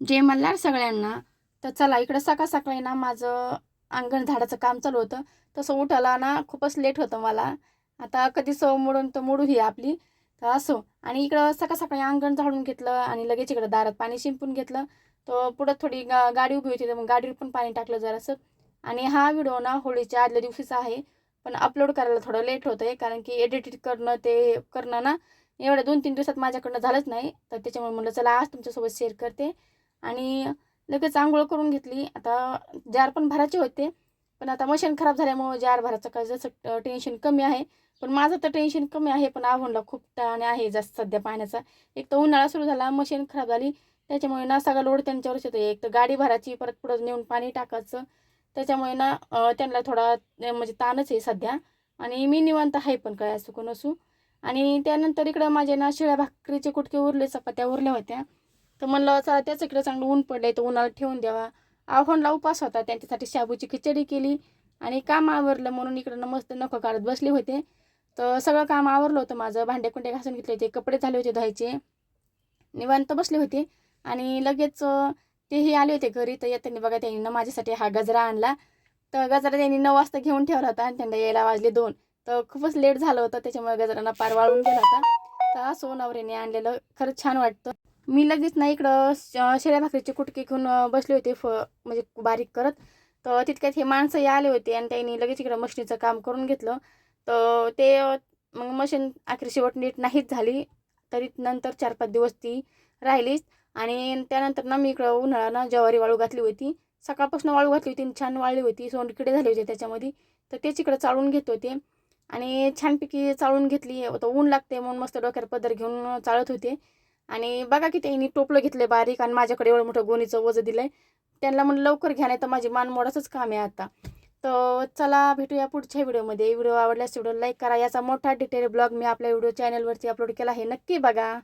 जय मल्हार सगळ्यांना. तर चला इकडं सकाळ सकाळी ना माझं अंगण झाडाचं काम चालू होतं. तसं उठायला ना खूपच लेट होतं मला. आता कधी सव मोडून तर मोडू ही आपली. तर असो आणि इकडं सकाळ सकाळी अंगण झाडून घेतलं आणि लगेच इकडं दारात पाणी शिंपून घेतलं. तर पुढं थोडी गाडी उभी होती तर मग गाडीवर पण पाणी टाकलं जरासं. आणि हा व्हिडिओ ना होळीच्या आदल्या दिवशीचा आहे. पण अपलोड करायला थोडं लेट होतं आहे कारण की एडिट करणं ते करणं ना एवढ्या 2-3 दिवसात माझ्याकडनं झालंच नाही. तर त्याच्यामुळे म्हटलं चला आज तुमच्यासोबत शेअर करते. आणि लगेच अंघोळ करून घेतली. आता जार पण भरायचे होते, पण आता मशीन खराब झाल्यामुळं जार भरायचं काय जसं टेन्शन कमी आहे. पण माझं तर टेन्शन कमी आहे, पण आव्हानला खूप ताण आहे जास्त सध्या पाण्याचा. एक तर उन्हाळा सुरू झाला, मशीन खराब झाली. त्याच्यामुळे ना सगळा लोड त्यांच्यावरच येतो. एक तर गाडी भरायची, परत पुढं नेऊन पाणी टाकायचं. त्याच्यामुळे ना त्यांना थोडा म्हणजे ताणच आहे सध्या. आणि मी निवांत आहे पण काय असू को नसू. आणि त्यानंतर इकडं माझे ना शिळ्या भाकरीचे कुटके उरले, चपात्या उरल्या होत्या. तर म्हणलं चला त्याच इकडे चांगलं ऊन पडलंय तर उन्हाला ठेवून द्यावा. आव्हानला उपास होता त्यांच्यासाठी शाबूची खिचडी केली आणि काम आवरलं म्हणून इकडं मस्त नखं काढत बसले होते. तर सगळं काम आवरलं होतं माझं. भांडे कुंडे घासून घेतले होते, कपडे झाले होते धुवायचे. निवांत बसले होते आणि लगेच तेही आले होते घरी. तर येताना बघा त्यांनी ना माझ्यासाठी हा गजरा आणला. तर गजरा त्यांनी 9 वाजता घेऊन ठेवला होता आणि त्यांना यायला वाजले 2. तर खूपच लेट झालं होतं त्याच्यामुळे गजरांना पार वाळून गेला होता. तर असो नवऱ्याने आणलेलं खरंच छान वाटतं. मी लगेच ना इकडं शिळ्या भाकरीचे कुटके घेऊन बसले होते म्हणजे बारीक करत. तर तितक्यात हे माणसंही आले होते आणि त्यांनी लगेच इकडं मशिनीचं काम करून घेतलं. तर ते मग मशीन अखेर शेवट नीट नाहीच झाली. तरी नंतर 4-5 दिवस ती राहिलीच. आणि त्यानंतर ना मी इकडं उन्हाळा ना ज्वारी वाळू घातली होती. सकाळपासून वाळू घातली होती आणि छान वाळली होती. सोंडकिडे झाले होते त्याच्यामध्ये. तर तेच इकडं चाळून घेत होते आणि छानपैकी चाळून घेतली. आता ऊन लागते म्हणून मस्त डोक्यावर पदर घेऊन चाळत होते. आणि बघा की त्यांनी टोपलं घेतलं बारीक आणि माझ्याकडे एवढं मोठं गोणीचं वजं दिलंय. त्यांना म्हणलं लवकर घ्या नाही तर माझी मान मोडाचंच काम आहे आता. तर चला भेटूया पुढच्या व्हिडिओमध्ये. व्हिडिओ आवडल्यास व्हिडिओ लाईक करा. याचा मोठा डिटेल ब्लॉग मी आपल्या व्हिडिओ चॅनलवरती अपलोड केला आहे, नक्की बघा.